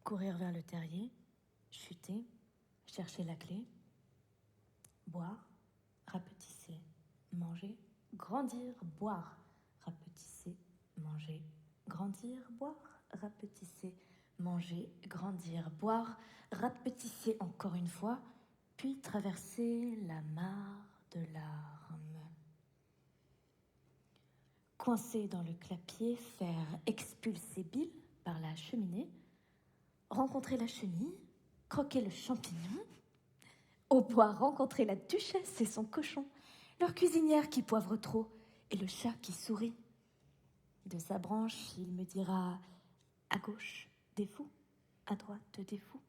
Courir vers le terrier, chuter, chercher la clé, boire, rapetisser, manger, grandir, boire, rapetisser, manger, grandir, boire, rapetisser, manger, grandir, boire, rapetisser encore une fois, puis traverser la mare de larmes. Coincé dans le clapier, faire expulser Bill par la cheminée, rencontrer la chenille, croquer le champignon, au bois rencontrer la duchesse et son cochon, leur cuisinière qui poivre trop et le chat qui sourit. De sa branche, il me dira à gauche des fous, à droite des fous,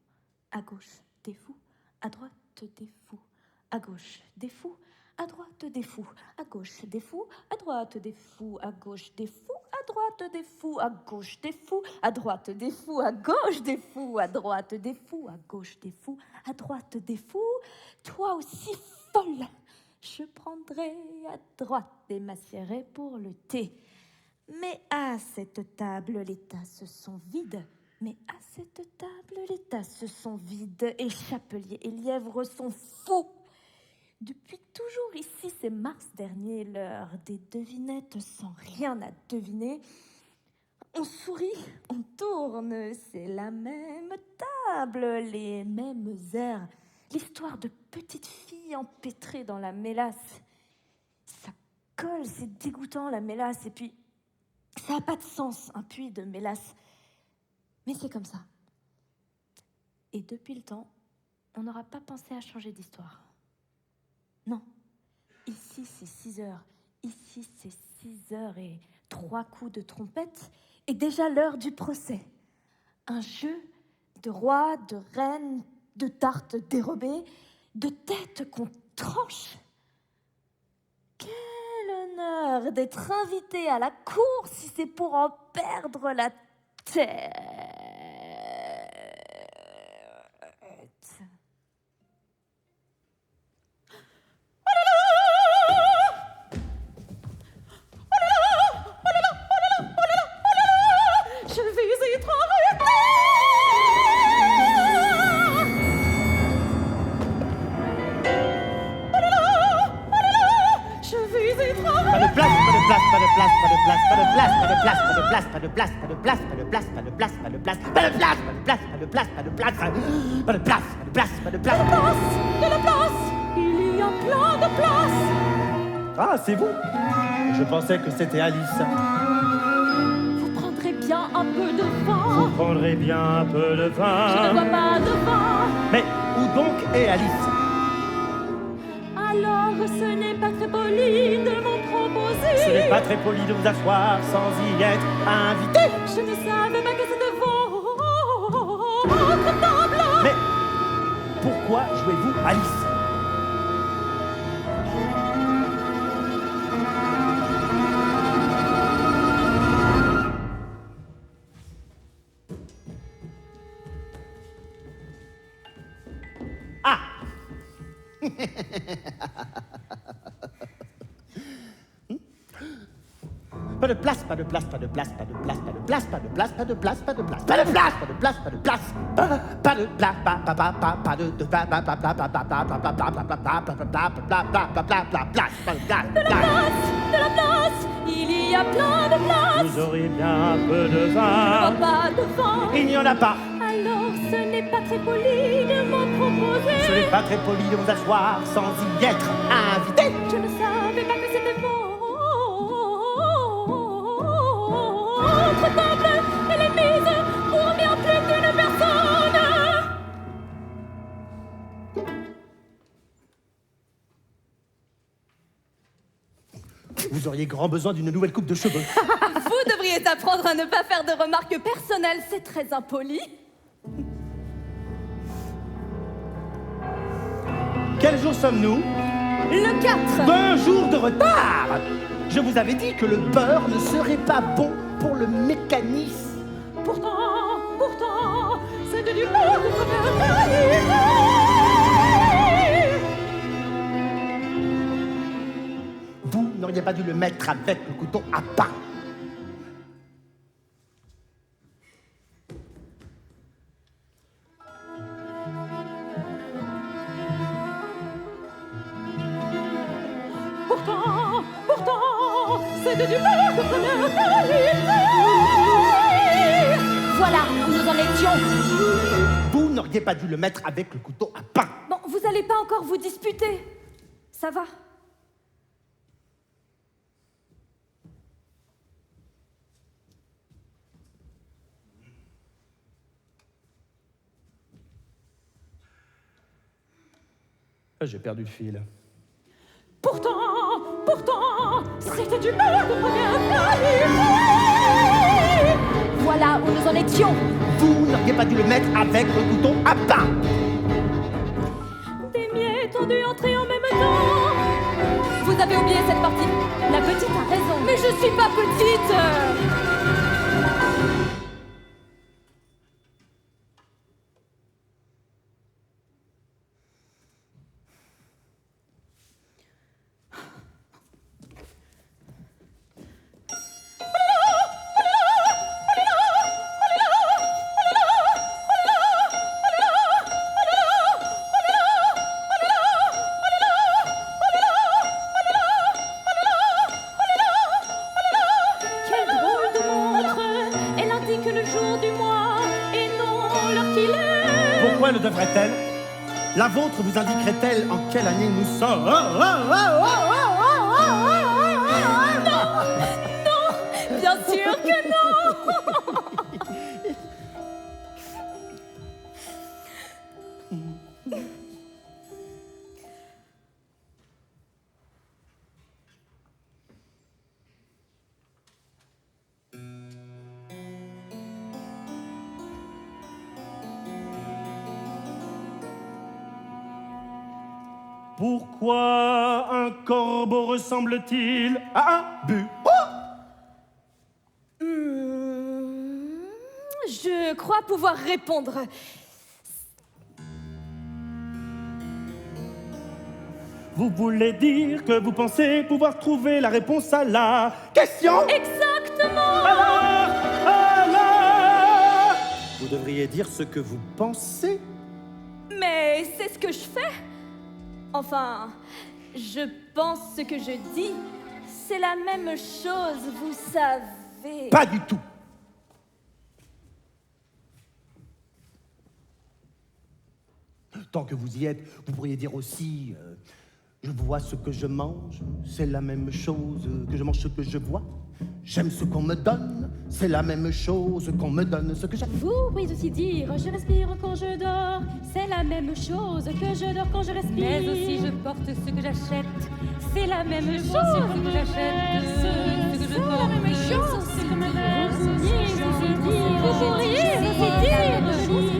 à gauche des fous, à droite des fous, à gauche des fous, à droite des fous, à gauche des fous, à droite des fous, à gauche des fous, à droite des fous, à gauche des fous, à droite des fous, à gauche des fous, à droite des fous, à gauche des fous, à droite des fous. Toi aussi folle, je prendrai à droite et m'assierai pour le thé. Mais à cette table, les tasses sont vides. Mais à cette table, les tasses sont vides. Et chapelier et lièvre sont fous. Depuis toujours ici, c'est mars dernier, l'heure des devinettes sans rien à deviner. On sourit, on tourne, c'est la même table, les mêmes airs. L'histoire de petites filles empêtrées dans la mélasse. Ça colle, c'est dégoûtant la mélasse. Et puis, ça n'a pas de sens, un puits de mélasse. Mais c'est comme ça. Et depuis le temps, on n'aura pas pensé à changer d'histoire. Non. Ici, c'est 6 heures. Ici, c'est 6 heures et 3 coups de trompette. Et déjà l'heure du procès. Un jeu de rois, de reines, de tartes dérobées, de têtes qu'on tranche. Quel honneur d'être invité à la cour si c'est pour en perdre la tête. Je vais être arrêtée. Je vais être arrêtée. Pas de place, pas de place, pas de place, pas de place, pas de place, pas de place, pas de place, pas de place, pas de place, pas de place, pas de place, pas de place, pas de place, pas de place, pas de place, pas de place, pas de place, pas de place, pas de place. De la place. Il y a plein de places. Ah, c'est vous? Je pensais que c'était Alice. Vous prendrez bien un peu de vin. Vous prendrez bien un peu de Je ne vin. vois pas de vin. Mais où donc est Alice? Alors ce n'est pas très poli de m'en proposer. Ce n'est pas très poli de vous asseoir sans y être invité. Je ne savais pas que c'était votre table. Mais pourquoi jouez-vous Alice? Ah! Pas de place, pas de place, pas de place, pas de place, pas de place, pas de place, pas de place, pas de place, pas de place, pas de place, pas de place, pas de place, pas de De la place, il y a plein de places. Vous auriez bien un peu de Je ne vin. vois pas de vin. Il n'y en a pas. Alors ce n'est pas très poli de m'en proposer. Ce n'est pas très poli de vous asseoir sans y être invité. Je ne savais pas que c'était votre table. Elle est mise pour bien plus d'une personne. Vous auriez grand besoin d'une nouvelle coupe de cheveux. Vous devriez apprendre à ne pas faire de remarques personnelles, c'est très impoli. Quel jour sommes-nous? Le 4. D'un jour de retard. Je vous avais dit que le beurre ne serait pas bon pour le mécanisme. Pourtant, c'est du beurre de première qualité. Vous n'auriez pas dû le mettre avec le couteau à pain. c'était du mal de première qualité. Voilà où nous en étions. Vous n'auriez pas dû le mettre avec le couteau à pain. Bon, vous allez pas encore vous disputer. Ça va. J'ai perdu le fil. Pourtant, c'était du mal de première qualité. Voilà où nous en étions. Vous n'auriez pas dû le mettre avec le couteau à pain. Des miettes ont dû entrer en même temps. Vous avez oublié cette partie. La petite a raison. Mais je suis pas petite. Pourquoi le devrait-elle? La vôtre vous indiquerait-elle en quelle année nous sommes? Non, bien sûr que non. Pourquoi un corbeau ressemble-t-il à un bureau? Je crois pouvoir répondre. Vous voulez dire que vous pensez pouvoir trouver la réponse à la question? Exactement. Alors, vous devriez dire ce que vous pensez. Mais c'est ce que je fais. Enfin, je pense ce que je dis. C'est la même chose, vous savez. Pas du tout. Tant que vous y êtes, vous pourriez dire aussi je vois ce que je mange, c'est la même chose que je mange ce que je vois. J'aime ce qu'on me donne, c'est la même chose qu'on me donne ce que j'aime. Vous pouvez aussi dire je respire quand je dors, c'est la même chose que je dors quand je respire. Mais aussi je porte ce que j'achète, c'est la même chose ce que j'achète, ce que je porte, la même chose, ce que je me Vous pourriez aussi dire, c'est la même chose.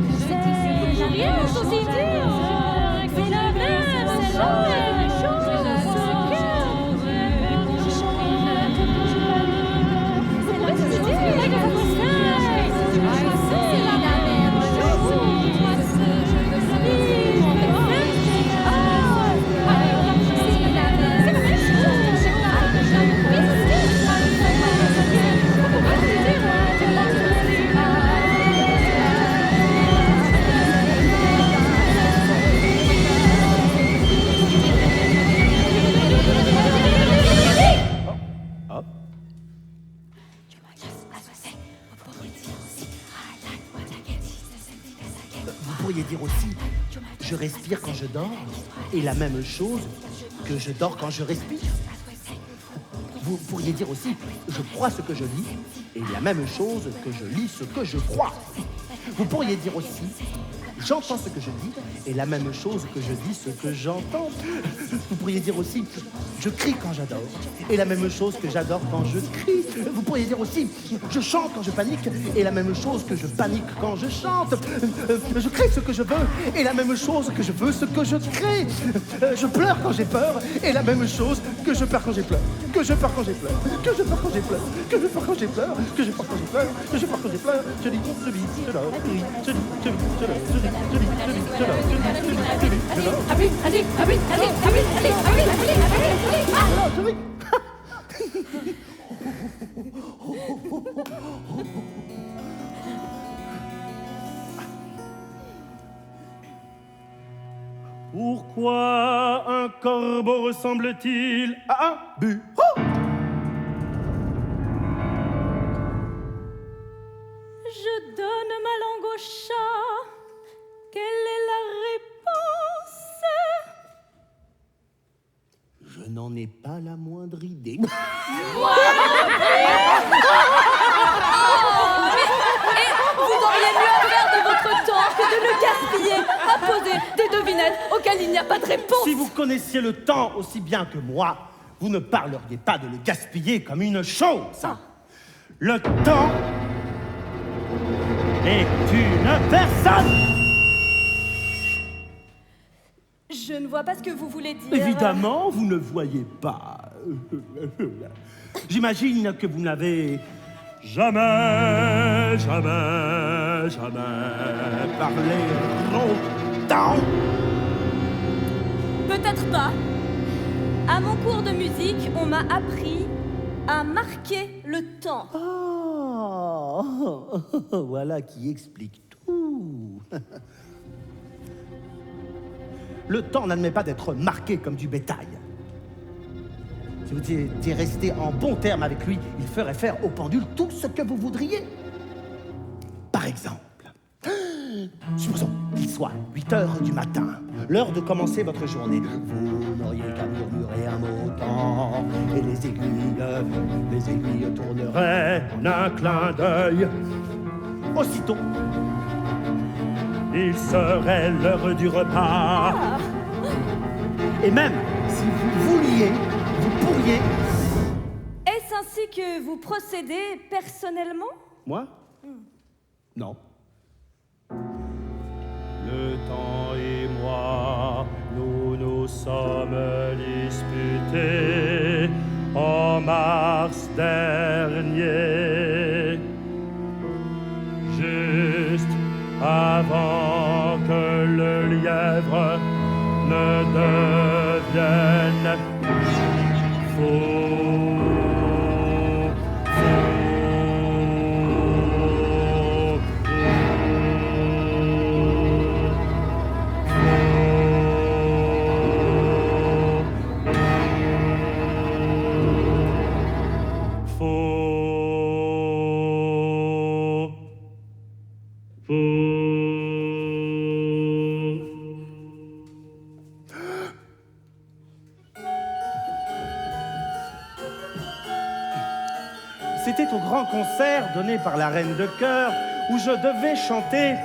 Vous pourriez dire aussi je respire quand je dors, et la même chose que je dors quand je respire. Vous pourriez dire aussi je crois ce que je lis, et la même chose que je lis ce que je crois. Vous pourriez dire aussi j'entends ce que je dis, et la même chose que je dis ce que j'entends. Vous pourriez dire aussi je crie quand j'adore, et la même chose que j'adore quand je crie. Vous pourriez dire aussi je chante quand je panique, et la même chose que je panique quand je chante. Je crée ce que je veux, et la même chose que je veux ce que je crée. Je pleure quand j'ai peur, et la même chose que je peur quand j'ai peur. Que je peur quand j'ai peur, que je peur quand j'ai peur, que je peur quand j'ai peur, que je peur quand j'ai peur, que je peur quand j'ai peur. Je dis, je vis, je dors, je vis, je dis, je vis, je dors, je vis, je vis, je vis, je dors, je vis, je vis, je vis, je dors. Alors, je vis. Pourquoi un corbeau ressemble-t-il à un bureau? n'en ai pas la moindre idée. Vous auriez mieux à faire de votre temps que de le gaspiller à poser des devinettes auxquelles il n'y a pas de réponse. Si vous connaissiez le temps aussi bien que moi, vous ne parleriez pas de le gaspiller comme une chose. Le temps est une personne. Je ne vois pas ce que vous voulez dire. Évidemment, vous ne voyez pas. J'imagine que vous n'avez jamais parlé longtemps. Peut-être pas. À mon cours de musique, on m'a appris à marquer le temps. Oh, voilà qui explique tout. Le temps n'admet pas d'être marqué comme du bétail. Si vous étiez resté en bon terme avec lui, il ferait faire au pendule tout ce que vous voudriez. Par exemple, supposons qu'il soit 8 heures du matin, l'heure de commencer votre journée. Vous n'auriez qu'à murmurer un mot au temps, et les aiguilles tourneraient en un clin d'œil. Aussitôt, il serait l'heure du repas. Et même si vous vouliez, vous pourriez... Est-ce ainsi que vous procédez personnellement? Moi? Non. Le temps et moi, nous nous sommes disputés en mars dernier. Juste avant que le lièvre ne devienne fou. C'était au grand concert donné par la reine de chœur où je devais chanter.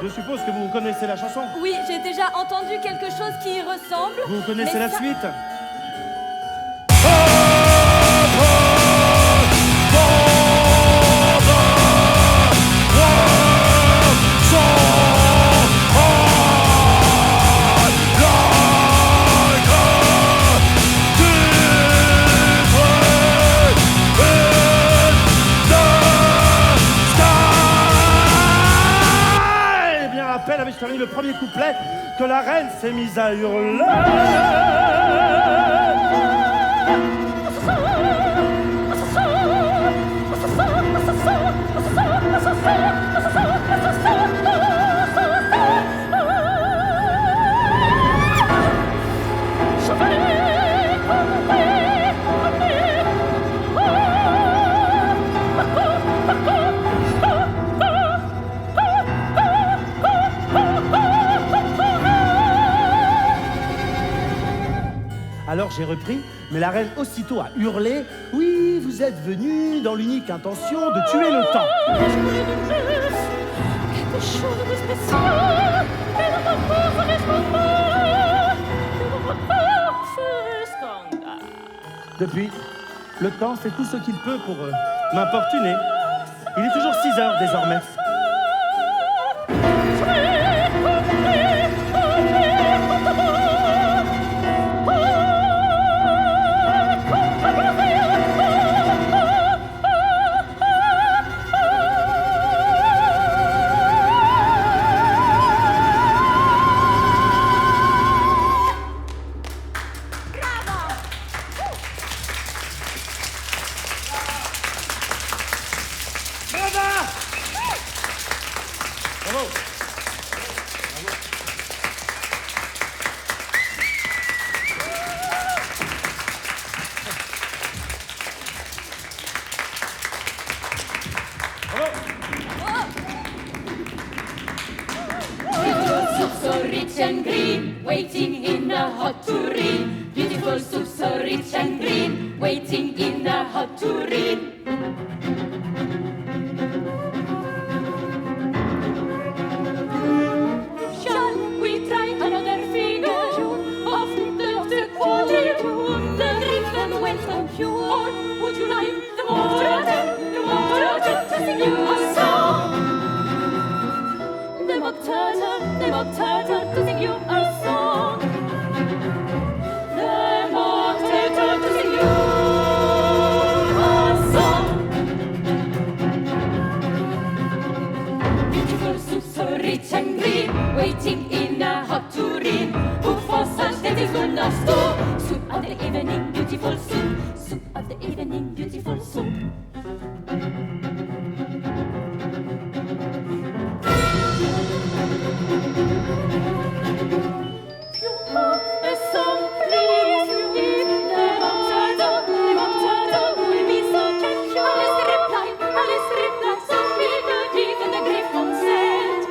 Je suppose que vous connaissez la chanson. Oui, j'ai déjà entendu quelque chose qui y ressemble. Vous connaissez la suite? Avait terminé le premier couplet que la reine s'est mise à hurler. Alors j'ai repris, mais la reine aussitôt a hurlé « Oui, vous êtes venu dans l'unique intention de tuer le temps !» Quelque chose de spécial, et de ma pauvre scandale. Depuis, le temps fait tout ce qu'il peut pour m'importuner. Il est toujours 6 heures désormais. waiting in a hot tureen. Beautiful soup, so rich and green, waiting in a hot tureen. Shall we try another figure of the quadrille? The rhythm went so pure. Or would you like the mock turtle to sing you a song? The mock turtle to sing you a song. The mock turtle to sing you a song. Beautiful soup, so rich and green, waiting in a hot tureen. Who for such dainties will not stop? Soup of the evening, beautiful soup. Soup of the evening, beautiful soup. A song, please, if the mock turtle will be so gentle. Alice replied, so eager, even the grave consent.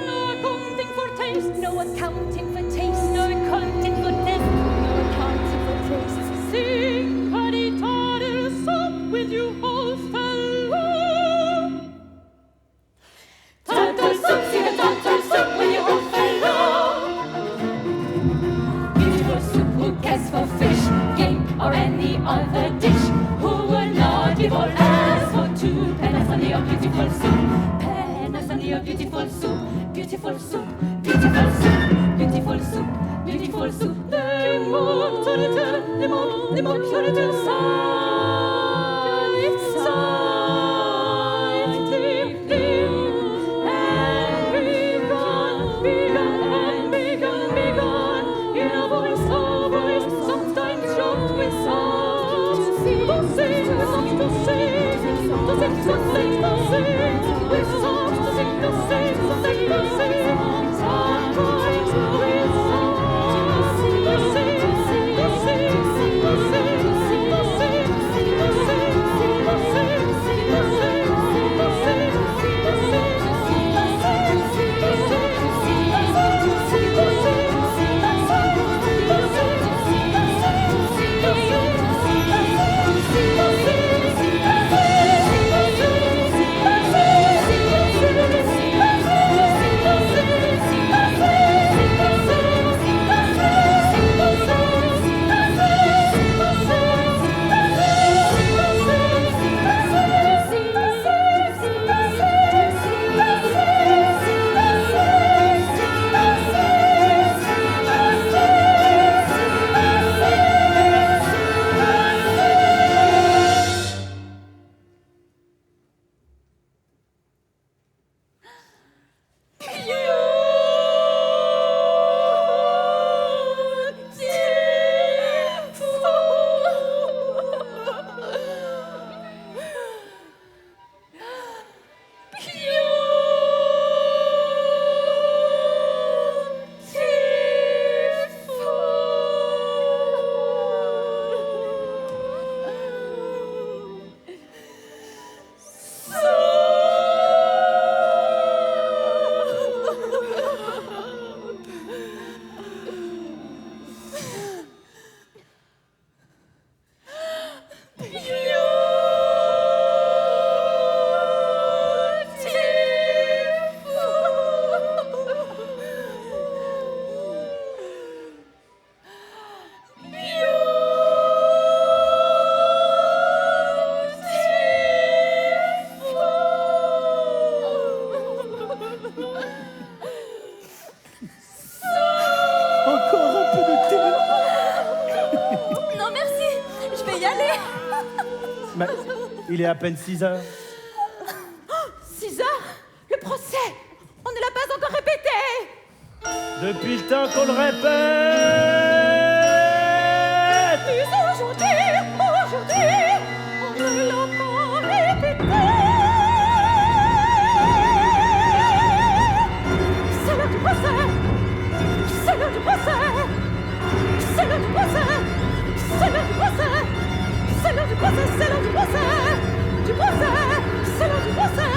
No accounting for taste, no accounting for taste, no accounting for taste, no accounting for taste. Sing, paddy toddle, soup with you whole fellow. Turtle soup, sing a turtle soup with your old fellow. Beautiful soup, who cares for fish, game, or any other dish? Who will not give all as for two pennies on your beautiful soup? Pennies on your beautiful soup, beautiful soup, beautiful soup, beautiful soup, beautiful soup. The mock turtle sighed, sighed, deeply. Begun, in a voice, sometimes choked with sobs. To sing, to sing, with sobs to sing, to sing, with sobs to sing, to sing, to sing, sometimes with sobs to sing, to sing, to sing, to sing, to sing, to sing, to sing, to sing, to sing, to Mais il est à peine 6 heures. 6 heures? Le procès! On ne l'a pas encore répété! Depuis le temps qu'on le répète! Mais aujourd'hui, on ne l'a pas répété! C'est l'heure du procès! C'est l'heure du procès! C'est l'heure du procès! C'est l'heure du procès! C'est l'heure du procès! C'est l'heure du procès! Du procès! C'est l'heure du procès!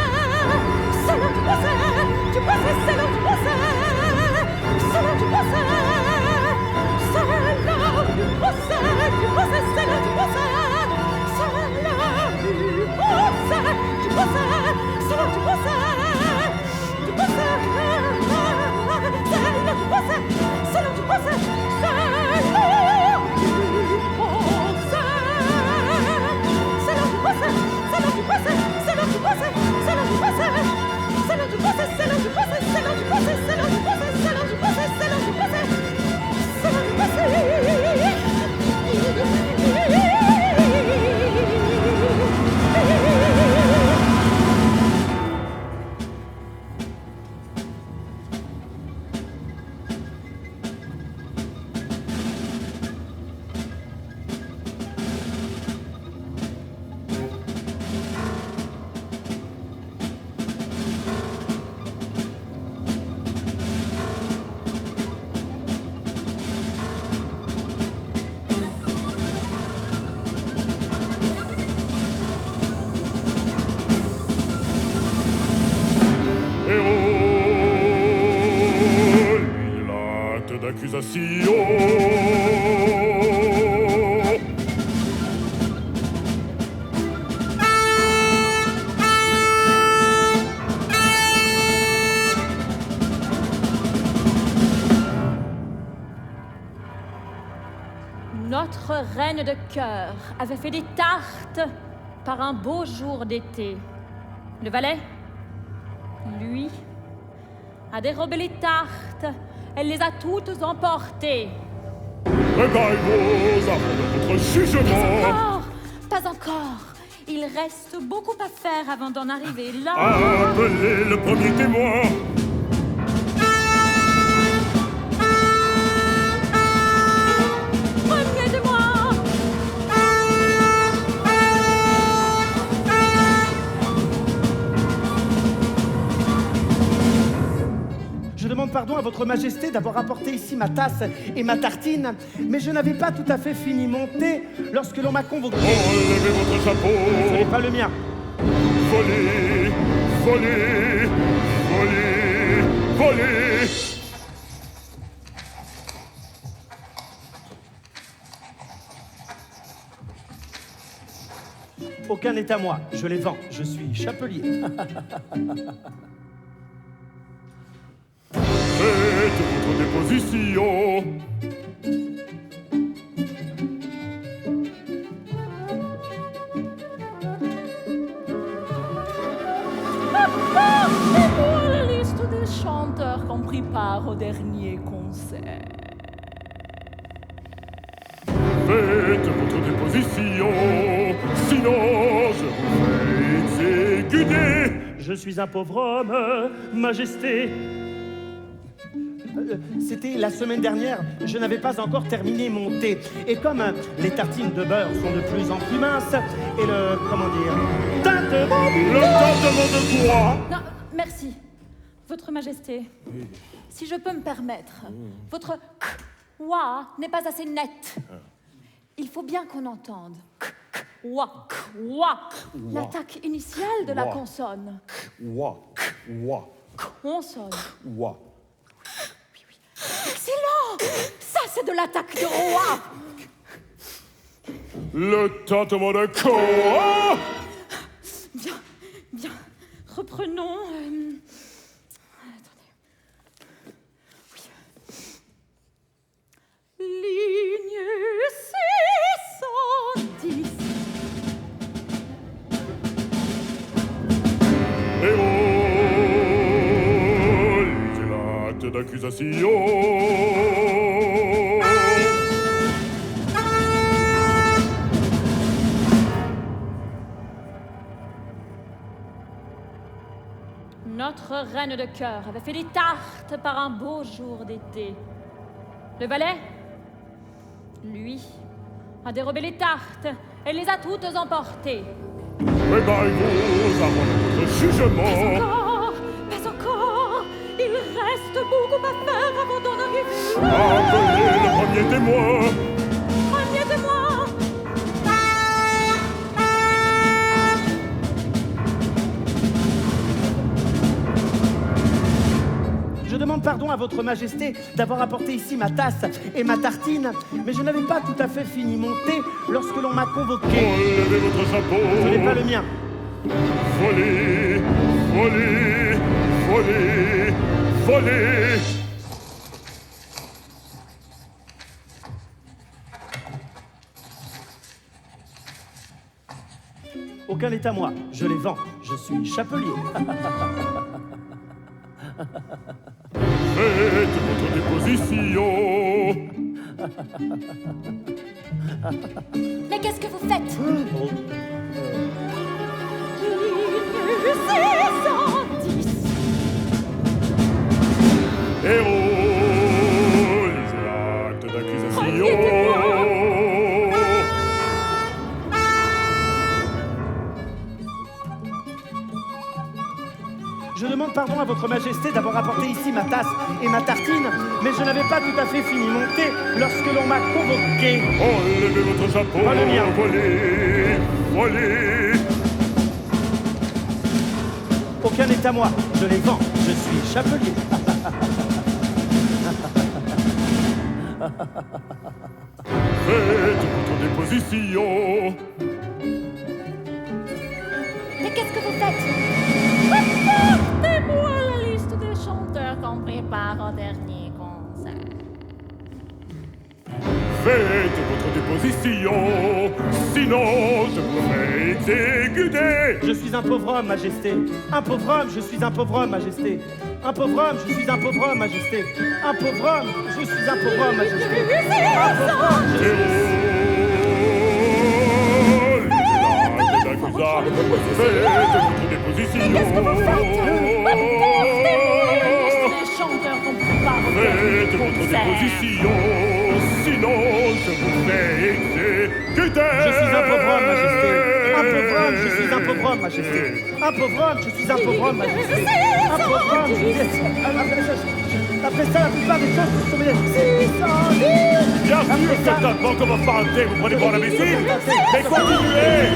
Notre reine de cœur avait fait des tartes par un beau jour d'été. Le valet, lui, a dérobé les tartes. Elle les a toutes emportées. Préparez-vous à votre jugement. Pas encore. Il reste beaucoup à faire avant d'en arriver là. Appelez le premier témoin. Premier témoin. Je demande pardon à votre majesté d'avoir apporté ici ma tasse et ma tartine, mais je n'avais pas tout à fait fini mon thé lorsque l'on m'a convoqué. Enlevez votre chapeau. Ce n'est pas le mien. Volez, volez, volez, volez. Aucun n'est à moi, je les vends, je suis chapelier. Faites votre déposition. Apportez-moi la liste des chanteurs qui ont pris part au dernier concert. Faites votre déposition. Sinon, je vous fais exécuter. Je suis un pauvre homme, majesté. C'était la semaine dernière, je n'avais pas encore terminé mon thé. Et comme les tartines de beurre sont de plus en plus minces, et le, comment dire, tintement Le tintement de quoi? Non, merci. Votre Majesté, si je peux me permettre, votre wa n'est pas assez net. Il faut bien qu'on entende. Wa, wa, l'attaque initiale de la consonne. Wa, wa, Consonne. wa. Excellent! Ça, c'est de l'attaque de roi! Le tintement de quoi? Bien, bien. Reprenons. Attendez. Oui. Ligne 610. Et oh, lisez l'acte d'accusation. Notre reine de cœur avait fait des tartes par un beau jour d'été. Le valet, lui, a dérobé les tartes. Elle les a toutes emportées. Préparez-vous à rendre votre jugement. Pas encore. Il reste beaucoup à faire avant d'en arriver là. Appelez le premier témoin. Premier témoin. Je Je demande pardon à votre majesté d'avoir apporté ici ma tasse et ma tartine, mais je n'avais pas tout à fait fini mon thé lorsque l'on m'a convoqué. Enlevez votre chapeau. Ce n'est pas le mien. Volez, volez, volez, volez. Aucun n'est à moi, je les vends, je suis chapelier. Faites votre déposition. Mais qu'est-ce que vous faites? Héros, lisez l'acte d'accusation. Je demande pardon à votre majesté d'avoir apporté ici ma tasse et ma tartine, mais je n'avais pas tout à fait fini mon thé lorsque l'on m'a convoqué. Enlevez votre chapeau. Pas le mien. Volez, volez. Aucun n'est à moi, je les vends, je suis chapelier. Faites votre déposition. Mais qu'est-ce que vous faites? Apportez-moi la liste des chanteurs qu'on prépare au dernier concert. Faites votre déposition, sinon je vous ferai exécuter. Je suis un pauvre homme, majesté. Un pauvre homme, je suis un pauvre homme, majesté. Un pauvre homme, je suis un pauvre homme, majesté. Un pauvre homme, je suis un pauvre homme, majesté. Un pauvre homme, je suis... Faites votre déposition. Les chanteurs qu'on prépare au dernier Faites votre concert. déposition, sinon je vous fais exécuter. Je suis un pauvre homme, majesté. Un pauvre homme, je suis un pauvre homme, majesté. Un pauvre homme, je suis un pauvre homme, majesté. Un pauvre homme, je suis... Après ça, la plupart des choses sont des 610. Bien sûr, certainement comme un fanté, vous prenez pour l'imbécile, mais continuez.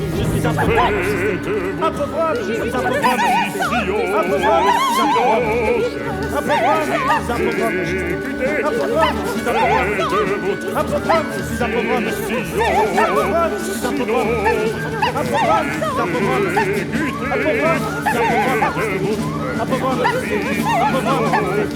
Je suis un pauvre homme, majesté. Un pauvre homme, je suis un pauvre homme, majesté. Un pauvre homme, je suis un pauvre homme. Un pauvre homme, je suis un pauvre homme, majesté. Un pauvre homme, je suis un pauvre homme. Un pauvre homme, je suis un pauvre homme, majesté. Un pauvre homme, je suis un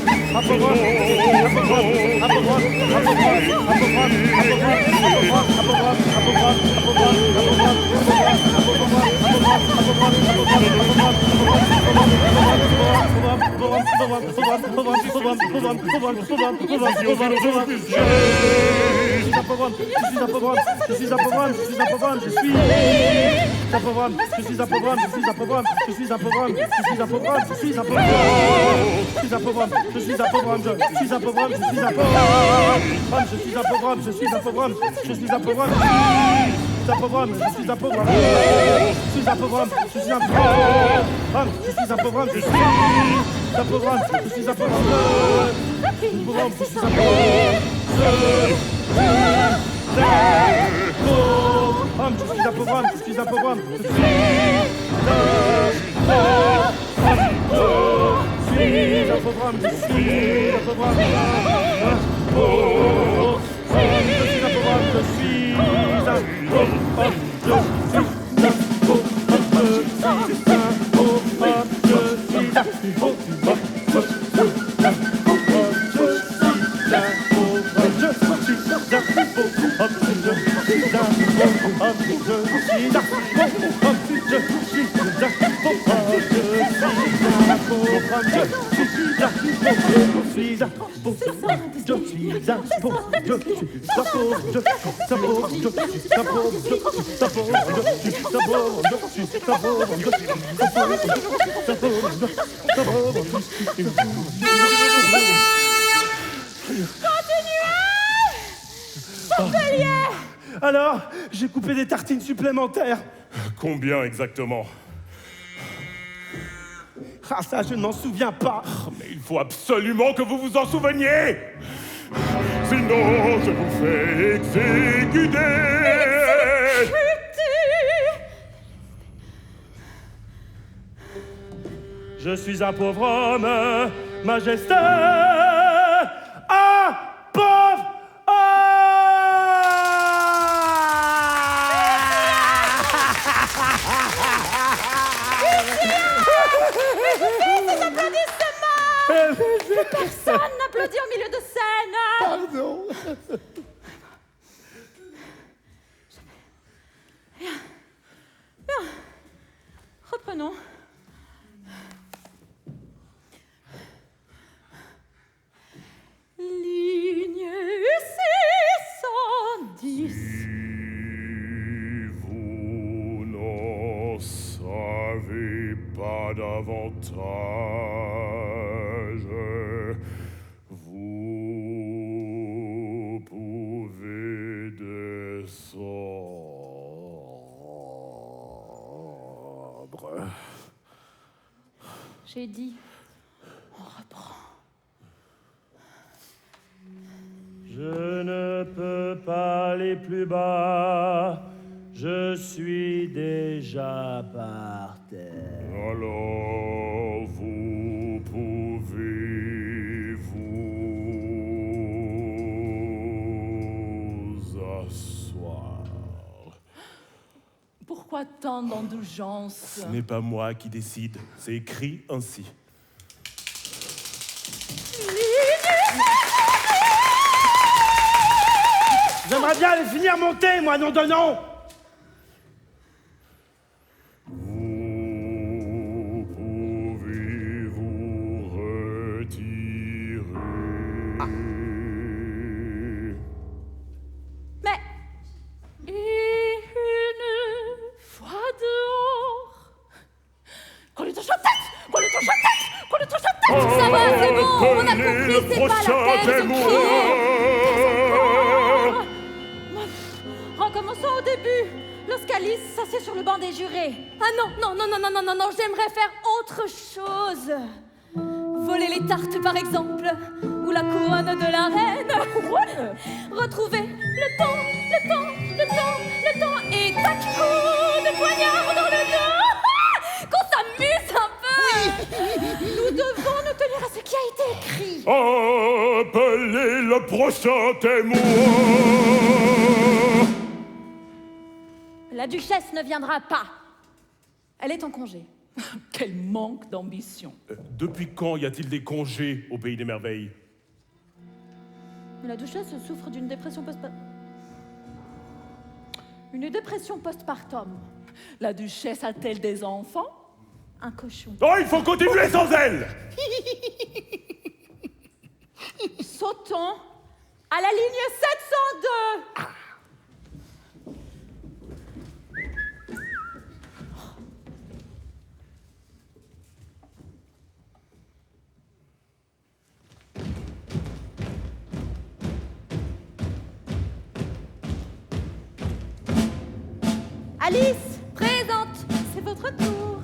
pauvre homme. Un pauvre homme, je suis un pauvre homme, majesté. Un pauvre homme, je suis un pauvre homme, majesté. Un pauvre homme, majesté. Un pauvre homme, majesté. Un pauvre homme, un pauvre homme, un pauvre homme, un pauvre homme, un pauvre homme, un pauvre homme, un pauvre homme, un pauvre homme, un pauvre homme, un pauvre homme, Alors, j'ai coupé des tartines supplémentaires. Combien exactement? Ah, ça, je ne m'en souviens pas. Mais il faut absolument que vous vous en souveniez. Sinon, je vous fais exécuter. Je suis un pauvre homme, majesté. Un pauvre Personne n'applaudit au milieu de scène. Pardon. Bien. Reprenons. Ligne 610. Si vous n'en savez pas davantage, vous pouvez descendre. J'ai dit, on reprend. Je ne peux pas aller plus bas, je suis déjà par terre. Alors vous pouvez vous asseoir. Pourquoi tant d'indulgence? Ce n'est pas moi qui décide, c'est écrit ainsi. J'aimerais bien aller finir mon thé, moi, non de non. Vous pouvez vous retirer. Mais une fois dehors, qu'on lui touche en tête, qu'on lui touche en tête, qu'on lui touche en tête. Ça va, c'est bon, on a Appelez compris, le c'est pas la prochain peine de témoin. Recommençons au début. L'Oscalis s'assied sur le banc des jurés. Ah non, non, non, non, non, non, non, non, j'aimerais faire autre chose. Voler les tartes, par exemple. Ou la couronne de la reine. La couronne. Retrouver le temps, le temps, le temps, le temps. Et tac, coup de poignard dans le dos. Qu'on s'amuse un peu. Nous devons nous tenir à ce qui a été écrit. Appelez le prochain témoin. La duchesse ne viendra pas. Elle est en congé. Quel manque d'ambition. Depuis quand y a-t-il des congés au Pays des Merveilles? La duchesse souffre d'une dépression Une dépression postpartum. La duchesse a-t-elle des enfants? Un cochon. Oh, il faut continuer sans elle. Sautons à la ligne 702. Alice, présente. C'est votre tour.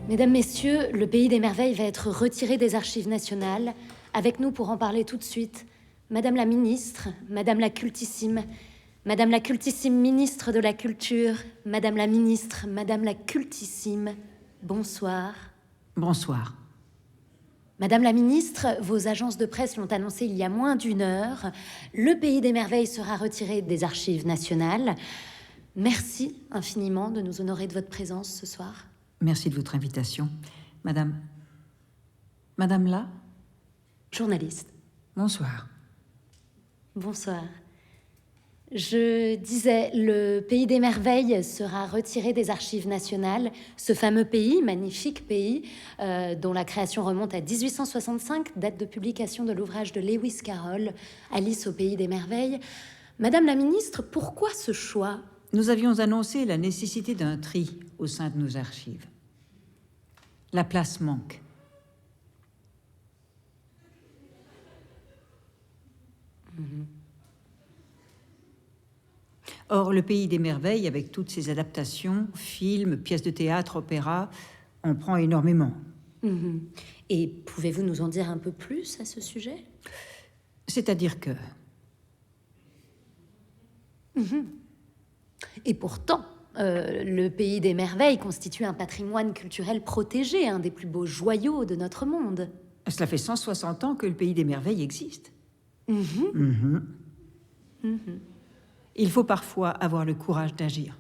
Mesdames, Messieurs, le Pays des Merveilles va être retiré des archives nationales. Avec nous pour en parler tout de suite, Madame la Ministre, Madame la Cultissime Ministre de la Culture, Madame la Ministre, Madame la Cultissime, bonsoir. Bonsoir. Madame la Ministre, vos agences de presse l'ont annoncé il y a moins d'1 heure. Le Pays des Merveilles sera retiré des archives nationales. Merci infiniment de nous honorer de votre présence ce soir. Merci de votre invitation. Madame... Madame là? Journaliste. Bonsoir. Bonsoir. Je disais, le Pays des Merveilles sera retiré des archives nationales, ce fameux pays, magnifique pays, dont la création remonte à 1865, date de publication de l'ouvrage de Lewis Carroll, Alice au Pays des Merveilles. Madame la Ministre, pourquoi ce choix? Nous avions annoncé la nécessité d'un tri au sein de nos archives. La place manque. Or, le Pays des Merveilles, avec toutes ses adaptations, films, pièces de théâtre, opéras, en prend énormément. Et pouvez-vous nous en dire un peu plus à ce sujet? C'est-à-dire que... Et pourtant, le Pays des Merveilles constitue un patrimoine culturel protégé, un des plus beaux joyaux de notre monde. Cela fait 160 ans que le Pays des Merveilles existe. Il faut parfois avoir le courage d'agir.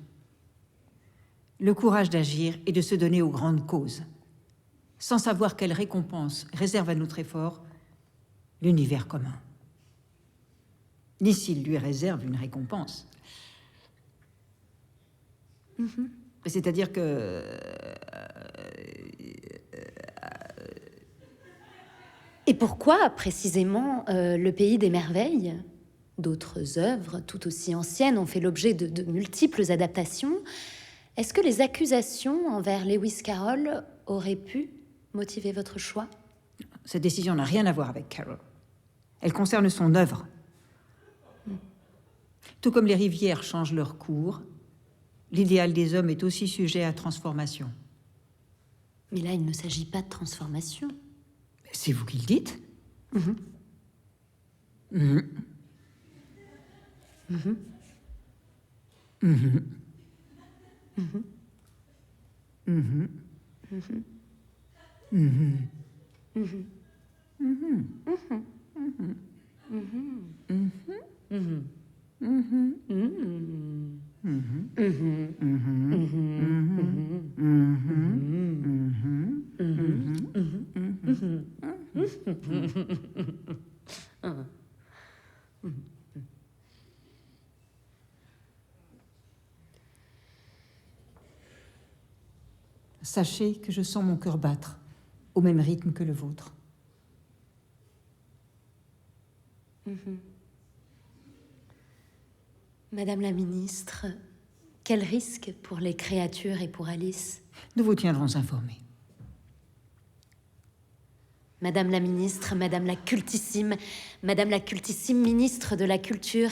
Le courage d'agir et de se donner aux grandes causes, sans savoir quelle récompense réserve à notre effort l'univers commun. Ni s'il lui réserve une récompense. C'est-à-dire que... Et pourquoi, précisément, le Pays des Merveilles? D'autres œuvres, tout aussi anciennes, ont fait l'objet de multiples adaptations. Est-ce que les accusations envers Lewis Carroll auraient pu motiver votre choix? Cette décision n'a rien à voir avec Carroll. Elle concerne son œuvre. Tout comme les rivières changent leur cours, l'idéal des hommes est aussi sujet à transformation. Mais là, il ne s'agit pas de transformation. C'est vous qui le dites. Sachez que je sens mon cœur battre au même rythme que le vôtre. Madame la ministre, quel risque pour les créatures et pour Alice? Nous vous tiendrons informés. Madame la ministre, Madame la cultissime ministre de la Culture,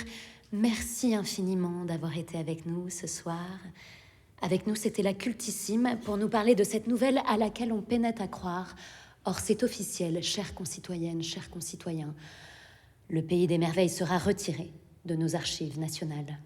merci infiniment d'avoir été avec nous ce soir. Avec nous, c'était la cultissime pour nous parler de cette nouvelle à laquelle on peinait à croire. Or, c'est officiel, chères concitoyennes, chers concitoyens. Le Pays des Merveilles sera retiré de nos archives nationales.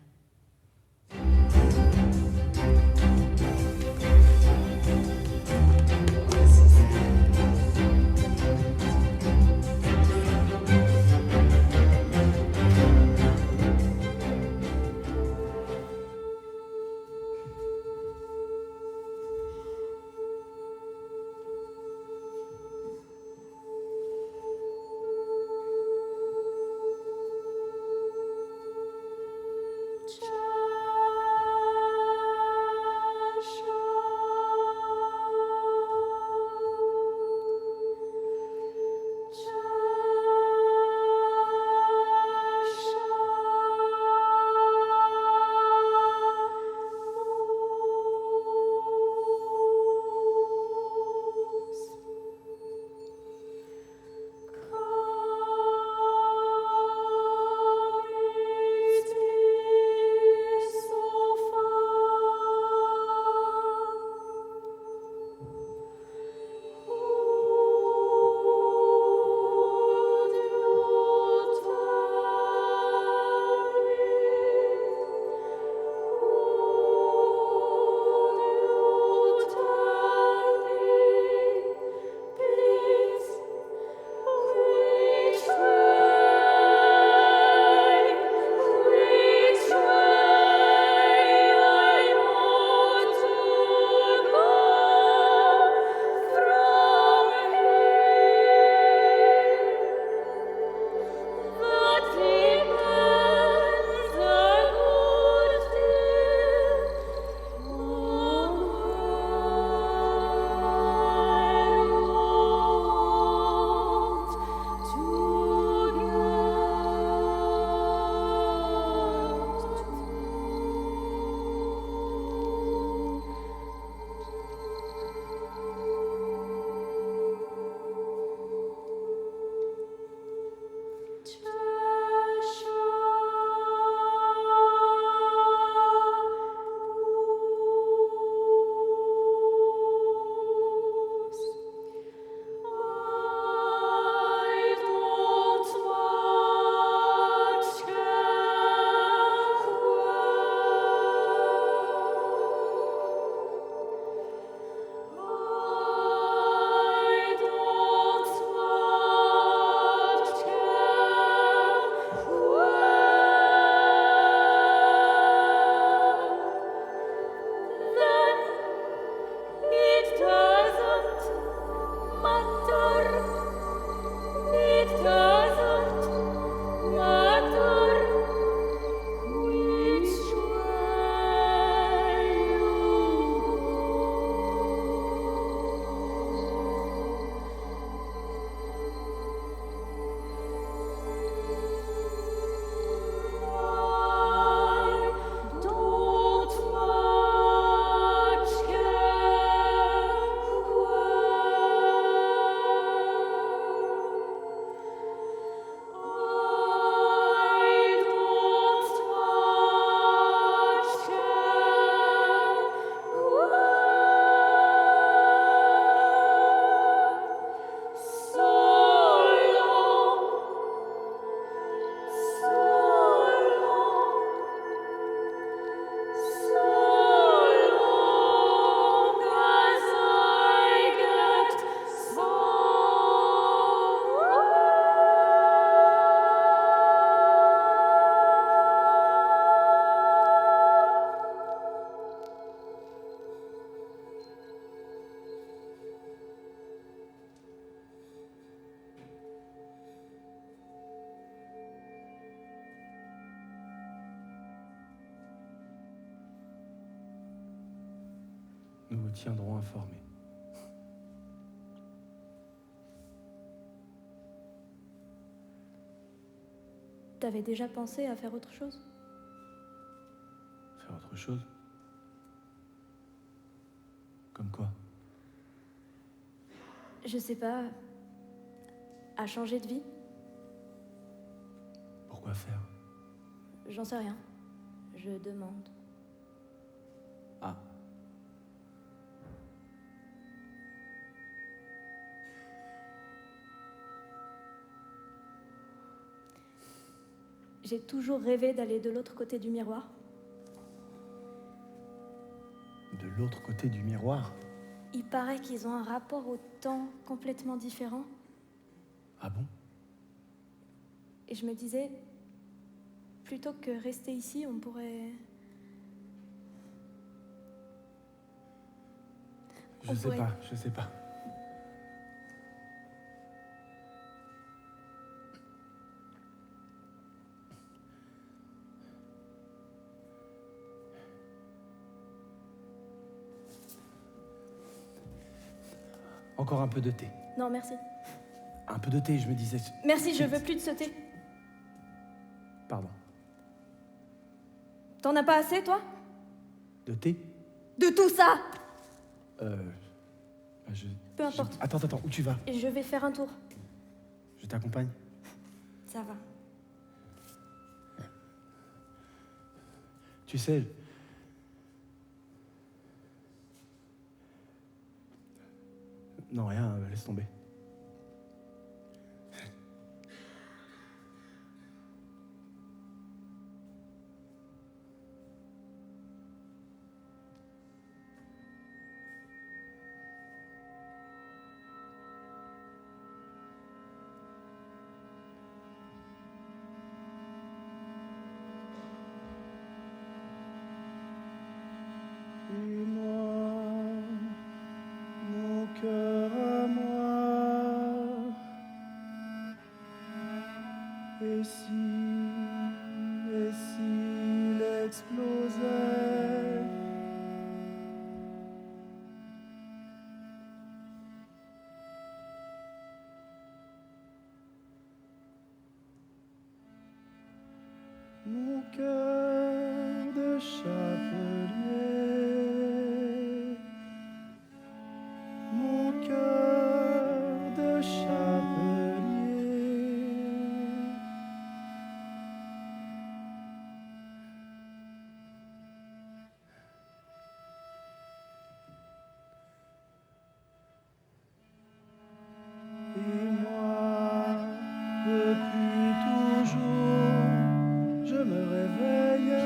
vous tiendront informés. T'avais déjà pensé à faire autre chose? Faire autre chose? Comme quoi? Je sais pas. À changer de vie? Pourquoi faire? J'en sais rien. Je demande. Ah. J'ai toujours rêvé d'aller de l'autre côté du miroir. De l'autre côté du miroir? Il paraît qu'ils ont un rapport au temps complètement différent. Ah bon? Et je me disais, plutôt que rester ici, on pourrait... Je sais pas. Encore un peu de thé. Non, merci. Un peu de thé, je me disais. Merci, je veux plus de ce thé. Pardon. T'en as pas assez, toi? De thé? De tout ça! Peu importe. Attends, où tu vas? Je vais faire un tour. Je t'accompagne. Ça va. Tu sais... Non, rien, laisse tomber. Et moi, mon cœur à moi, et s'il explosait, mon cœur de chapelier, mon cœur de chapelier. Et moi, depuis toujours, je me réveille,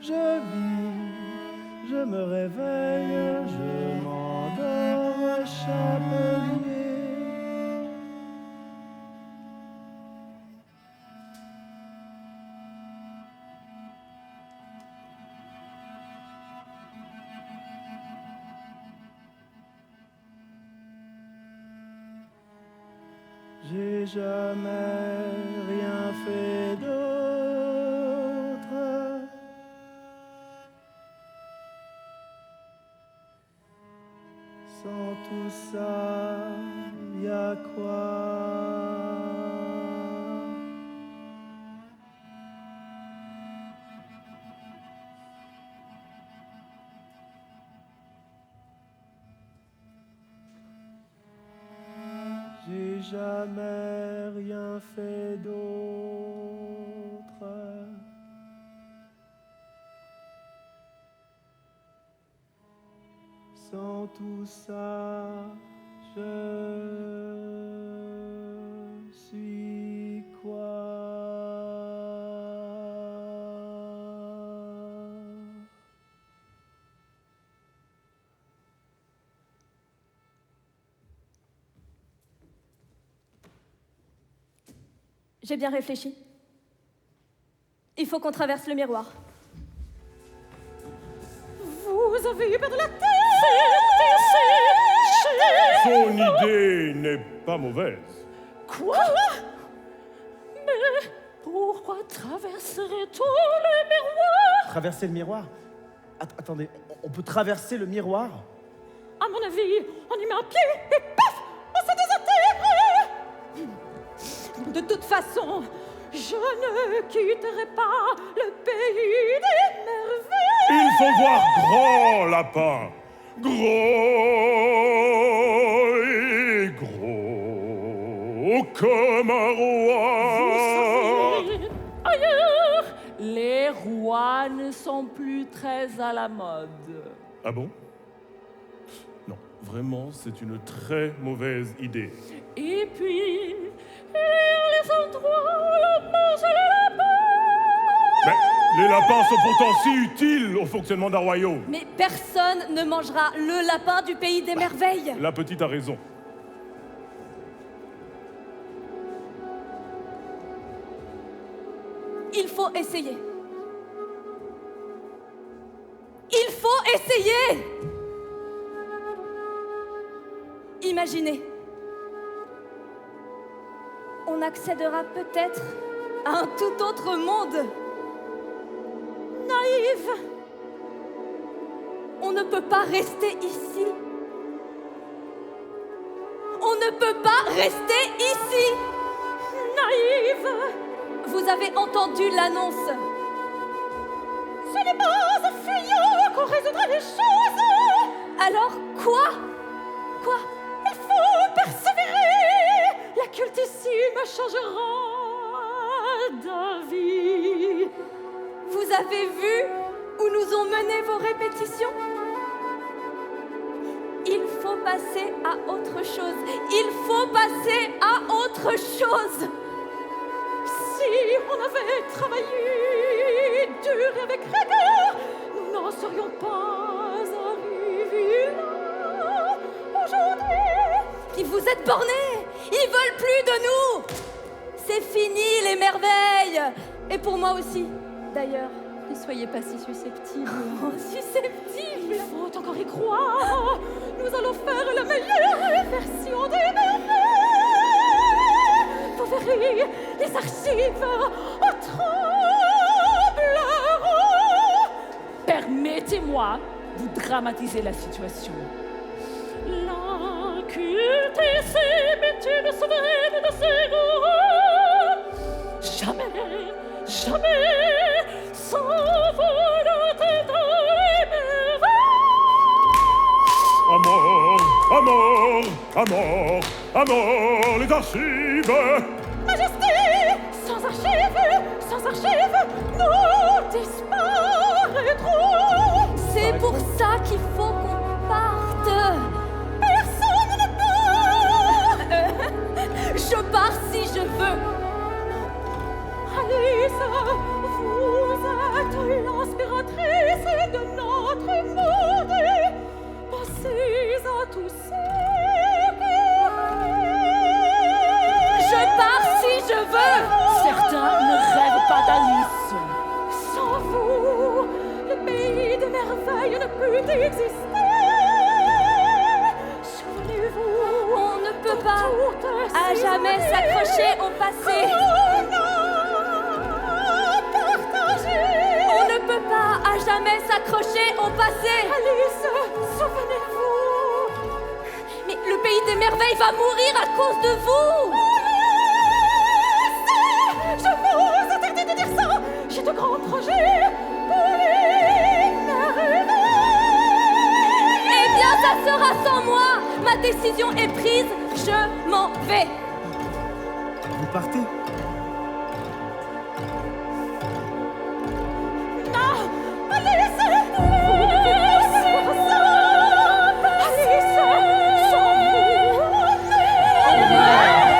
je vis, je me réveille, je m'endors, chapelier. J'ai jamais rien fait d'autre. Sans tout ça, y a quoi? J'ai jamais rien fait d'autre. Sans tout ça, je suis quoi? J'ai bien réfléchi. Il faut qu'on traverse le miroir. Vous avez eu peur de la terre. Son idée n'est pas mauvaise. Quoi? Mais pourquoi traverserait-on le miroir? Traverser le miroir? Attendez, on peut traverser le miroir? À mon avis, on y met un pied et paf, on se désintègre. De toute façon, je ne quitterai pas le pays des merveilles. Il faut voir grand lapin. Gros et gros comme un roi. Ailleurs, les rois ne sont plus très à la mode. Ah bon? Non, vraiment, c'est une très mauvaise idée. Et puis, il y a les endroits où l'on mange les lapins. Mais les lapins sont pourtant si utiles au fonctionnement d'un royaume. Mais personne ne mangera le lapin du pays des merveilles. La petite a raison. Il faut essayer. Il faut essayer. Imaginez. On accédera peut-être à un tout autre monde. Naïve. On ne peut pas rester ici. On ne peut pas rester ici. Naïve. Vous avez entendu l'annonce. Ce n'est pas en fuyant qu'on résoudra les choses. Alors quoi? Quoi? Il faut persévérer. La cultissime changera d'avis. Vous avez vu où nous ont mené vos répétitions? Il faut passer à autre chose. Il faut passer à autre chose. Si on avait travaillé dur et avec rigueur, nous n'en serions pas arrivés là aujourd'hui. Et vous êtes bornés. Ils veulent plus de nous. C'est fini les merveilles. Et pour moi aussi, d'ailleurs. Ne soyez pas si susceptibles. Oh, susceptibles. Il faut encore y croire. Nous allons faire la meilleure version des merveilles. Vous verrez, les archives en trembleront. Permettez-moi de dramatiser la situation. L'incultissime souveraine de ses goûts. Jamais, jamais, sans volonté dans les merveilles. À mort, à mort, à mort, à mort, les archives. Majesté, sans archives, nous disparaîtrons. C'est pour ça qu'il faut qu'on parte. Personne ne part. Je pars si je veux. Alice, vous êtes l'inspiratrice de notre monde. Pensez à tous ceux qui Je pars si je veux. Certains ne rêvent pas d'Alice. Sans vous, le pays des merveilles ne peut exister. Souvenez-vous, On ne peut pas toutes à ces jamais années s'accrocher au passé. qu'on a partagé. On ne peut pas à jamais s'accrocher au passé. Alice, souvenez-vous. Mais le pays des merveilles va mourir à cause de vous. Je vous interdis de dire ça. J'ai de grands projets pour les merveilles. Eh bien, ça sera sans moi. Ma décision est prise. Je m'en vais. Vous partez? Non, Alice, vous ne pouvez pas faire ça. Alice, sans vous,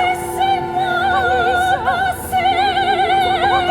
laissez-moi passer. Laissez-moi.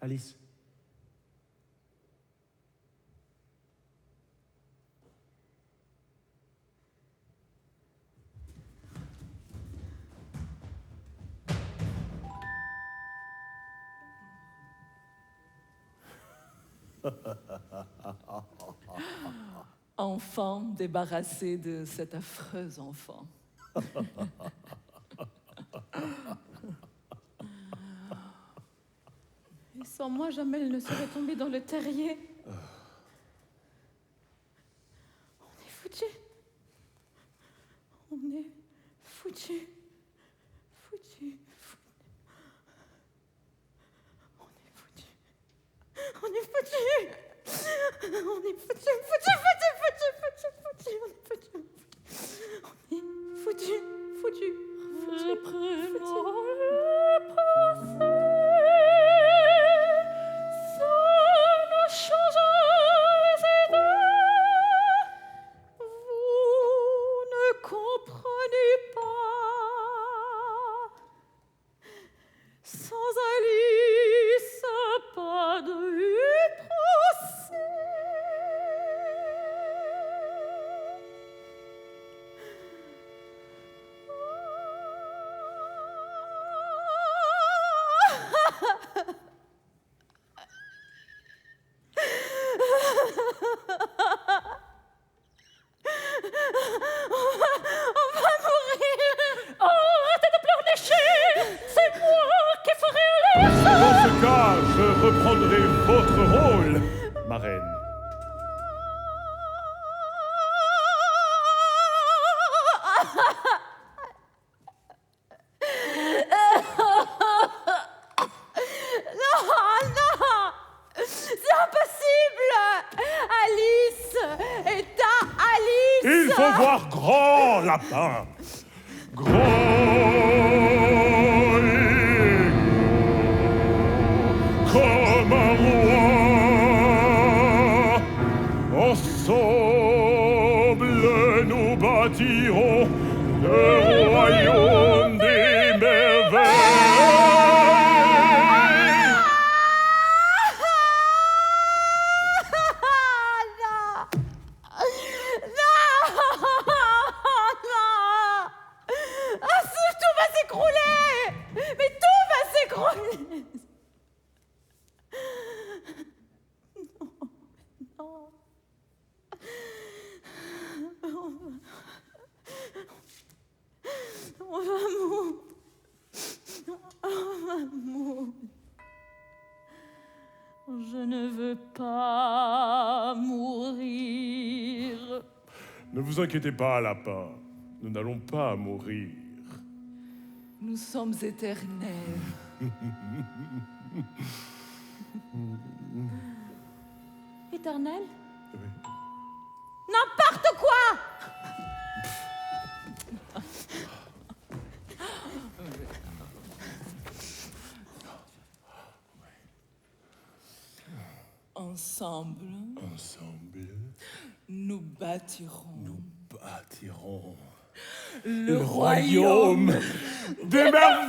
Alice. Enfant débarrassé de cet affreux enfant. Et sans moi, jamais elle ne serait tombée dans le terrier. On est foutus. On est foutus. Foutus. On est foutus. On est foutus. On est foutus. Je reprendrai votre rôle, ma reine. Il faut voir grand lapin. Comme un roi, ensemble nous bâtirons le royaume des merveilles. Tout va s'écrouler. Mais tout va s'écrouler. On va mourir. Je ne veux pas mourir. Ne vous inquiétez pas, lapin. Nous n'allons pas mourir. Nous sommes éternels. Éternels? Oui. N'importe quoi! Ensemble, nous bâtirons le royaume des merveilles.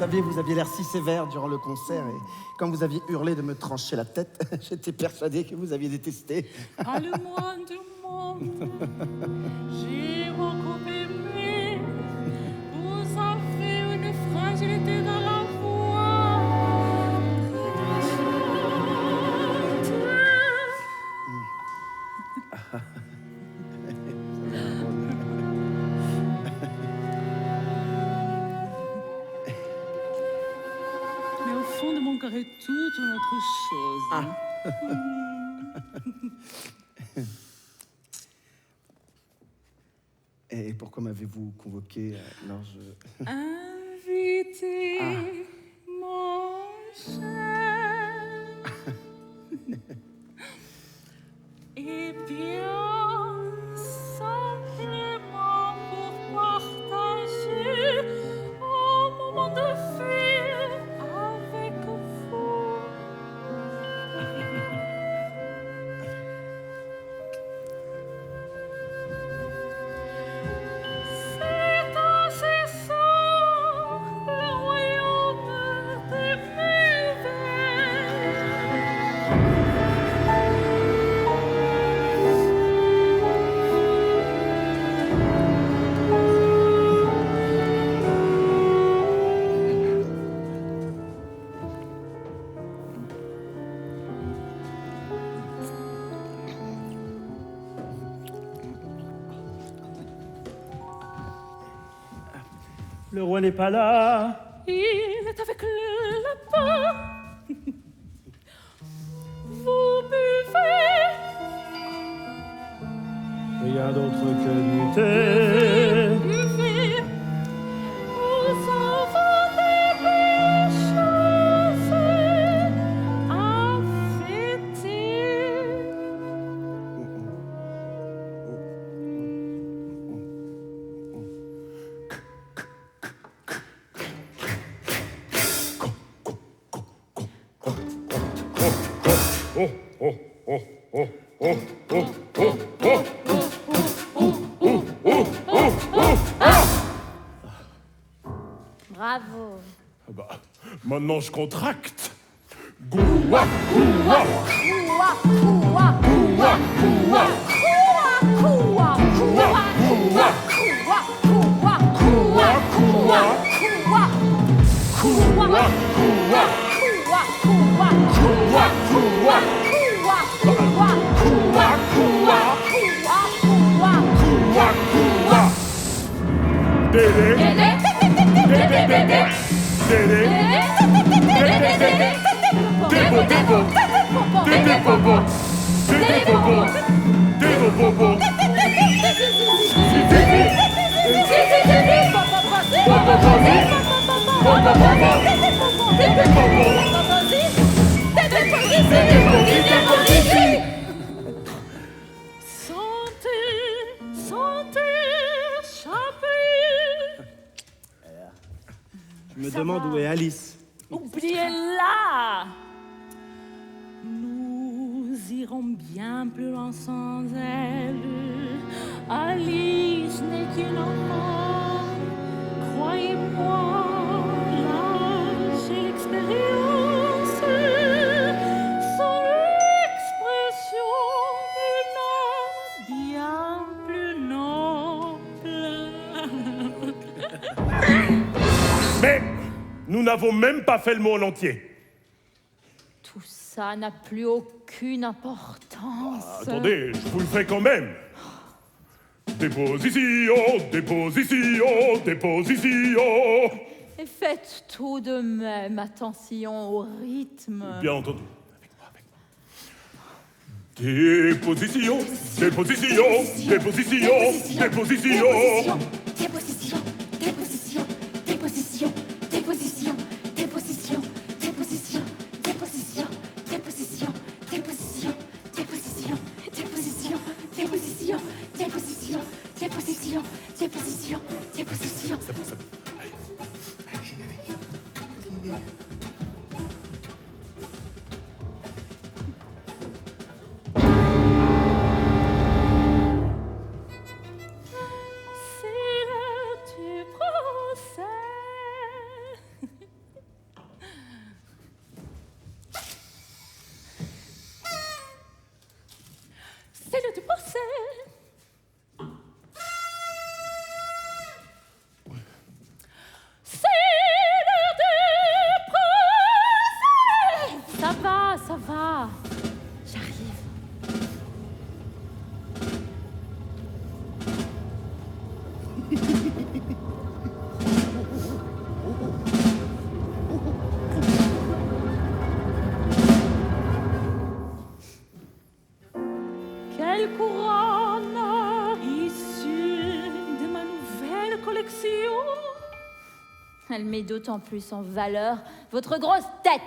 savez, vous aviez l'air si sévère durant le concert et quand vous aviez hurlé de me trancher la tête, j'étais persuadé que vous aviez détesté. Pas le moins du monde. J'ai beaucoup aimé. Vous avez une fragilité dans la voix. Mais au fond de mon cœur est toute une autre chose. Et pourquoi m'avez-vous convoqué alors je... Invité, mon cher. Eh bien, simplement pour partager un moment de fête avec vous. C'est incessant, le royaume des merveilles. Le roi n'est pas là. Il est avec le lapin. Vous buvez. Rien d'autre que du thé. Buvez. Nous avons des belles choses à fêter. Bravo. Ah bah, maintenant je contracte. Goua, goua. Délé. Santé, chapeau. Je me demande où est Alice. Oubliez-la. Nous irons bien plus loin sans elle. Alice n'est qu'une enfant. Croyez-moi, là, j'ai l'expérience. Sans l'expression d'une âme bien plus noble. Mais nous n'avons même pas fait le mot en entier. Tout ça n'a plus aucune importance. Attendez, je vous le fais quand même. Déposition, déposition, déposition. Et faites tout de même attention au rythme. Bien entendu. Avec moi. Déposition, déposition, déposition, déposition. C'est l'heure du procès. Elle met d'autant plus en valeur votre grosse tête.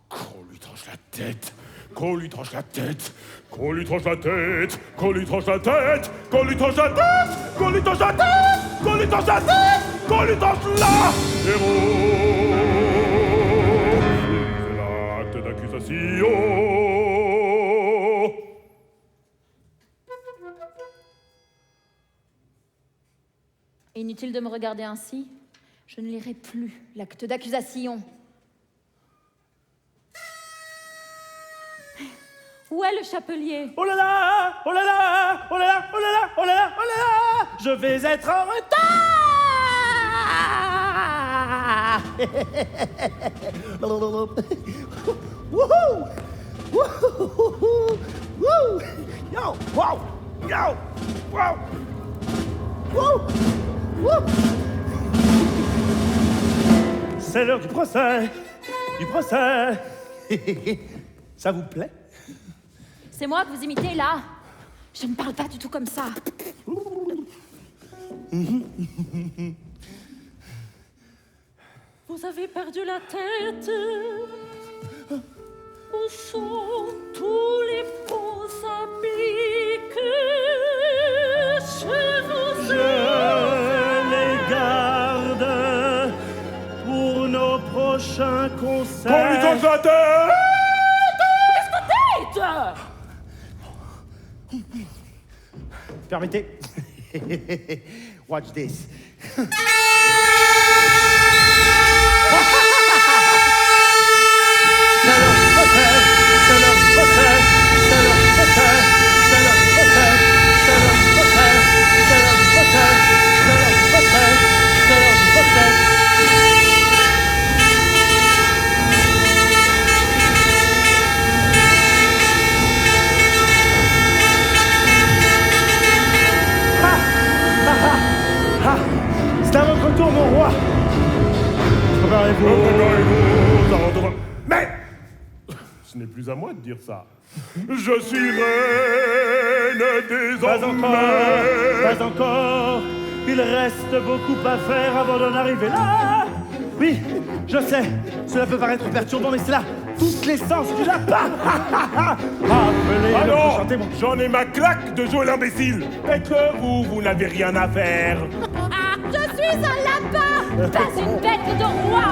Qu'on lui tranche la tête, qu'on lui tranche la tête, qu'on lui tranche la tête, qu'on lui tranche la tête, qu'on lui tranche la tête, qu'on lui tranche la tête, qu'on lui tranche la tête, qu'on lui tranche la héros. C'est l'acte d'accusation. Inutile de me regarder ainsi. Je ne lirai plus l'acte d'accusation. Où est le chapelier? Oh là là, oh là là, oh là là, oh là là, oh là là, oh là là, je vais être en retard. Wouhou, wouhou, wouhou, yo, wow, yo, wow, wow, wow. C'est l'heure du procès, du procès. Ça vous plaît? C'est moi que vous imitez, là? Je ne parle pas du tout comme ça. Vous avez perdu la tête. Où sont tous les bons amis que je vous Je les garde pour nos prochains concerts. Qu'on lui tranche la tête. Permettez. Watch this. C'est à votre tour, mon roi. Préparez-vous. Mais ce n'est plus à moi de dire ça. Je suis reine Pas désormais. encore, pas encore. Il reste beaucoup à faire avant d'en arriver là. Oui, je sais, cela peut paraître perturbant, mais c'est là toute l'essence du lapin. Appelez-le pour Alors, chanter mon... j'en ai ma claque de jouer l'imbécile. Et que vous n'avez rien à faire. Je suis un lapin, pas une bête de roi.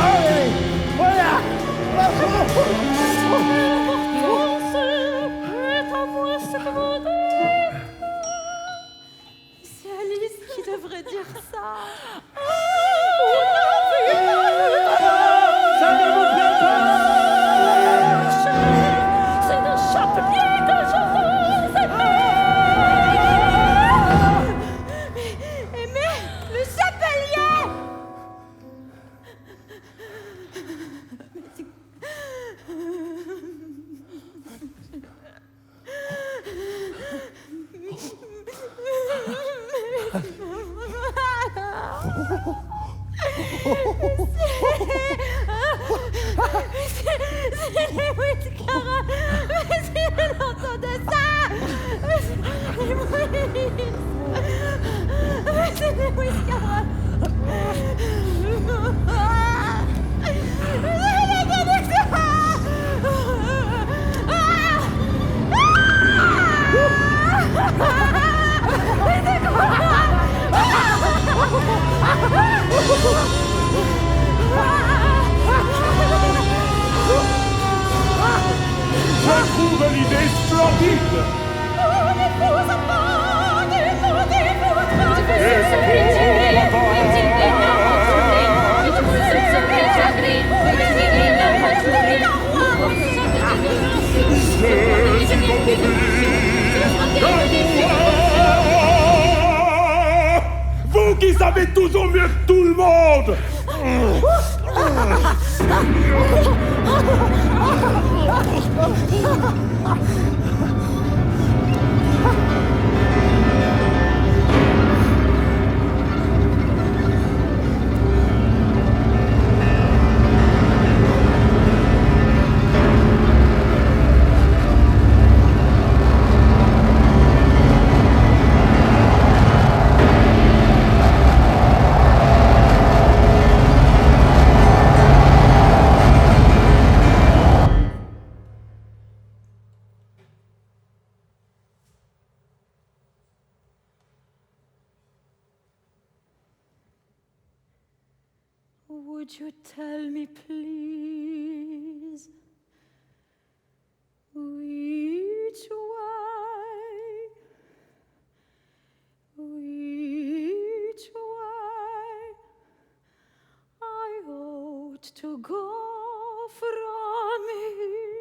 Allez, voilà. C'est Alice qui devrait dire ça. Ça ne vous plaît pas? C'est le chapelier que je vous aimais. Mais le chapelier! C'est Lewis Carroll. Mais si elle entendait ça. C'est Lewis Carroll. Je trouve l'idée splendide. Vous qui savez toujours mieux que tout le monde. Would you tell me, please, which way I ought to go from here?